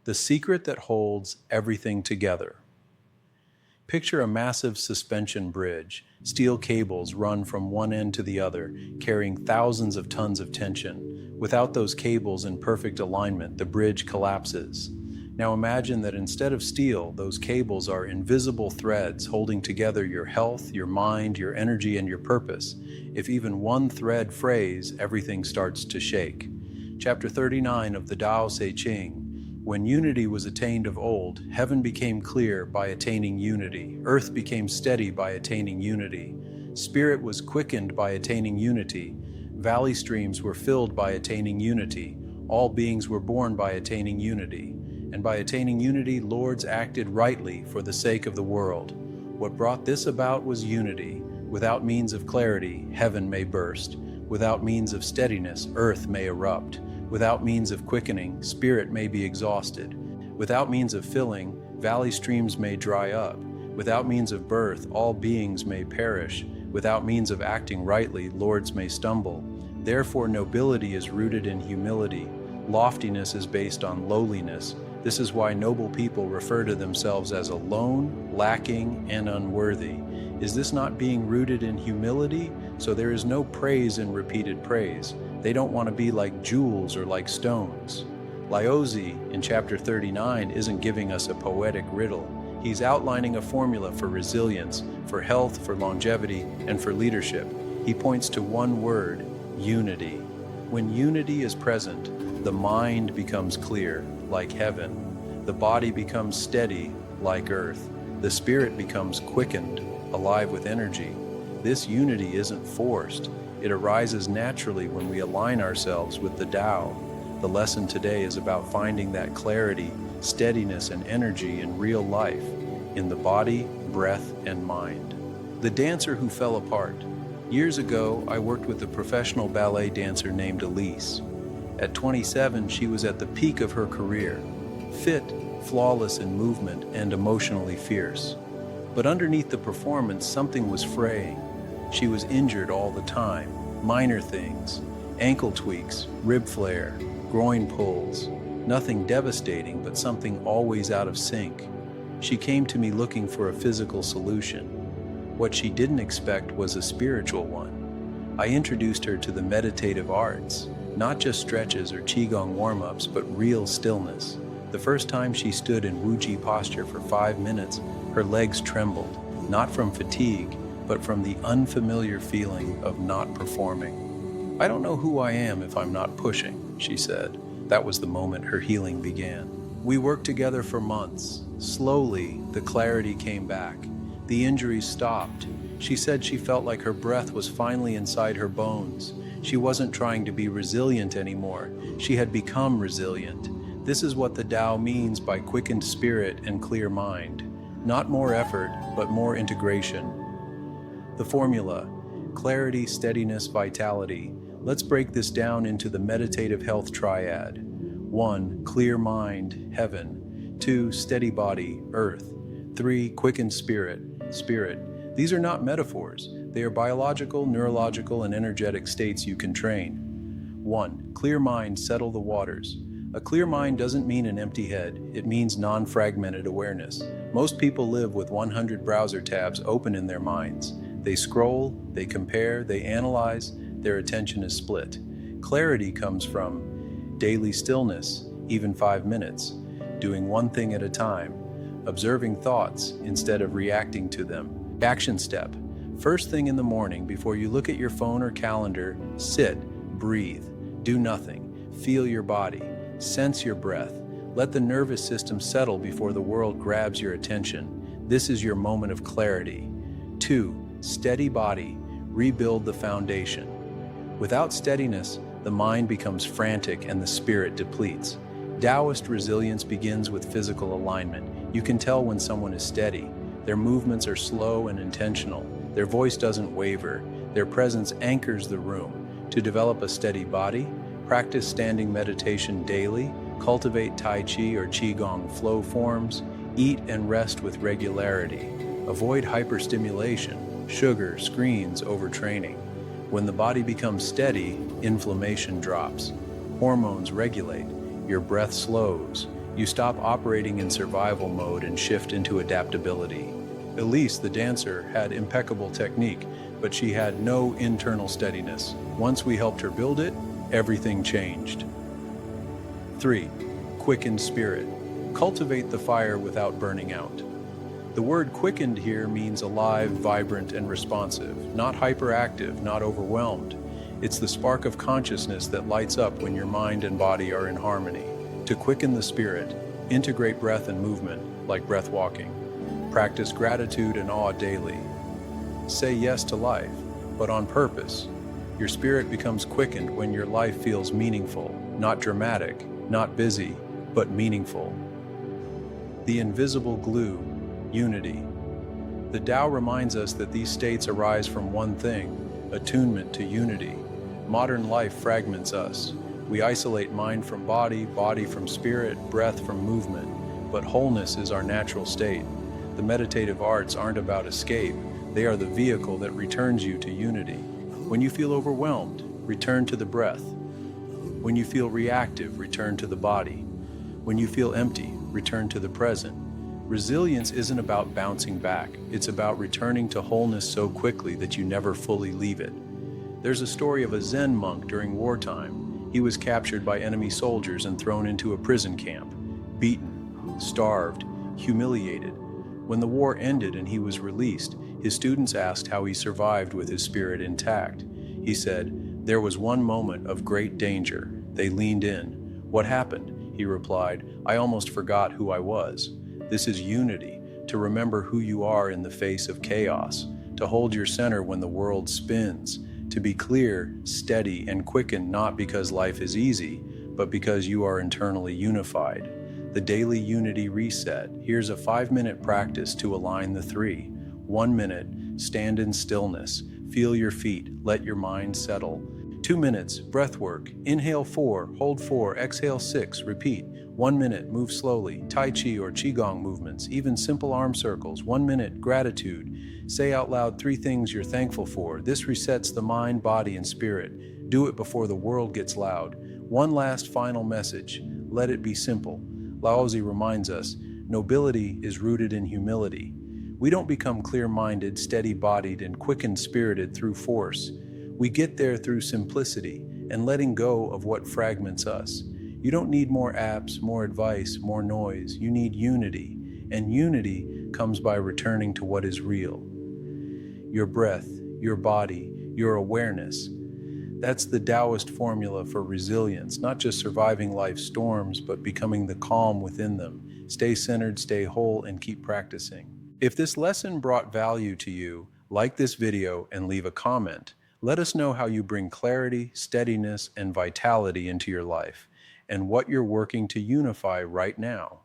the secret that holds everything together. Picture a massive suspension bridge. Steel cables run from one end to the other, carrying thousands of tons of tension. Without those cables in perfect alignment, the bridge collapses. Now imagine that instead of steel, those cables are invisible threads holding together your health, your mind, your energy, and your purpose. If even one thread frays, everything starts to shake. Chapter 39 of the Daoist Ching. When unity was attained of old, heaven became clear by attaining unity. Earth became steady by attaining unity. Spirit was quickened by attaining unity. Valley streams were filled by attaining unity. All beings were born by attaining unity. And by attaining unity, lords acted rightly for the sake of the world. What brought this about was unity. Without means of clarity, heaven may burst. Without means of steadiness, earth may erupt. Without means of quickening, spirit may be exhausted. Without means of filling, valley streams may dry up. Without means of birth, all beings may perish. Without means of acting rightly, lords may stumble. Therefore, nobility is rooted in humility. Loftiness is based on lowliness. This is why noble people refer to themselves as alone, lacking, and unworthy. Is this not being rooted in humility? So there is no praise in repeated praise. They don't want to be like jewels or like stones. Laozi, in chapter 39, isn't giving us a poetic riddle. He's outlining a formula for resilience, for health, for longevity, and for leadership. He points to one word: unity. When unity is present, the mind becomes clear, like heaven. The body becomes steady, like earth. The spirit becomes quickened, alive with energy. This unity isn't forced. It arises naturally when we align ourselves with the Tao. The lesson today is about finding that clarity, steadiness, and energy in real life, in the body, breath, and mind. The dancer who fell apart. Years ago, I worked with a professional ballet dancer named Elise. At 27, she was at the peak of her career, fit, flawless in movement, and emotionally fierce. But underneath the performance, something was fraying. She was injured all the time, minor things, ankle tweaks, rib flare, groin pulls, nothing devastating, but something always out of sync. She came to me looking for a physical solution. What she didn't expect was a spiritual one. I introduced her to the meditative arts, not just stretches or qigong warm-ups, but real stillness. The first time she stood in Wuji posture for 5 minutes, her legs trembled, not from fatigue, but from the unfamiliar feeling of not performing. "I don't know who I am if I'm not pushing," she said. That was the moment her healing began. We worked together for months. Slowly, the clarity came back. The injuries stopped. She said she felt like her breath was finally inside her bones. She wasn't trying to be resilient anymore. She had become resilient. This is what the Tao means by quickened spirit and clear mind. Not more effort, but more integration. The formula: clarity, steadiness, vitality. Let's break this down into the meditative health triad. 1. Clear mind, heaven. 2. Steady body, earth. 3. Quickened spirit, spirit. These are not metaphors. They are biological, neurological, and energetic states you can train. 1. Clear mind, settle the waters. A clear mind doesn't mean an empty head. It means non-fragmented awareness. Most people live with 100 browser tabs open in their minds. They scroll, they compare, they analyze, their attention is split. Clarity comes from daily stillness, even 5 minutes, doing one thing at a time, observing thoughts instead of reacting to them. Action step: first thing in the morning, before you look at your phone or calendar, sit, breathe, do nothing, feel your body, sense your breath, let the nervous system settle before the world grabs your attention. This is your moment of clarity. 2. Steady body, rebuild the foundation. Without steadiness, the mind becomes frantic and the spirit depletes. Daoist resilience begins with physical alignment. You can tell when someone is steady. Their movements are slow and intentional. Their voice doesn't waver. Their presence anchors the room. To develop a steady body, practice standing meditation daily, cultivate Tai Chi or Qigong flow forms, eat and rest with regularity. Avoid hyperstimulation, sugar, screens, overtraining. When the body becomes steady, inflammation drops. Hormones regulate. Your breath slows. You stop operating in survival mode and shift into adaptability. Elise, the dancer, had impeccable technique, but she had no internal steadiness. Once we helped her build it, everything changed. 3. Quickened spirit. Cultivate the fire without burning out. The word quickened here means alive, vibrant, and responsive, not hyperactive, not overwhelmed. It's the spark of consciousness that lights up when your mind and body are in harmony. To quicken the spirit, integrate breath and movement, like breath walking. Practice gratitude and awe daily. Say yes to life, but on purpose. Your spirit becomes quickened when your life feels meaningful, not dramatic, not busy, but meaningful. The invisible glue, unity. The Tao reminds us that these states arise from one thing, attunement to unity. Modern life fragments us. We isolate mind from body, body from spirit, breath from movement. But wholeness is our natural state. The meditative arts aren't about escape. They are the vehicle that returns you to unity. When you feel overwhelmed, return to the breath. When you feel reactive, return to the body. When you feel empty, return to the present. Resilience isn't about bouncing back. It's about returning to wholeness so quickly that you never fully leave it. There's a story of a Zen monk during wartime. He was captured by enemy soldiers and thrown into a prison camp, beaten, starved, humiliated. When the war ended and he was released, his students asked how he survived with his spirit intact. He said, "There was one moment of great danger. They leaned in. What happened?" He replied, "I almost forgot who I was." This is unity, to remember who you are in the face of chaos, to hold your center when the world spins, to be clear, steady, and quickened not because life is easy, but because you are internally unified. The daily unity reset. Here's a 5-minute practice to align the three. 1 minute, stand in stillness. Feel your feet, let your mind settle. 2 minutes, breath work. Inhale 4, hold 4, exhale 6, repeat. 1 minute, move slowly. Tai Chi or Qigong movements, even simple arm circles. 1 minute, gratitude. Say out loud 3 things you're thankful for. This resets the mind, body, and spirit. Do it before the world gets loud. One last final message. Let it be simple. Laozi reminds us, nobility is rooted in humility. We don't become clear-minded, steady-bodied, and quickened-spirited through force. We get there through simplicity and letting go of what fragments us. You don't need more apps, more advice, more noise. You need unity. And unity comes by returning to what is real. Your breath, your body, your awareness. That's the Daoist formula for resilience, not just surviving life's storms, but becoming the calm within them. Stay centered, stay whole, and keep practicing. If this lesson brought value to you, like this video and leave a comment. Let us know how you bring clarity, steadiness, and vitality into your life, and what you're working to unify right now.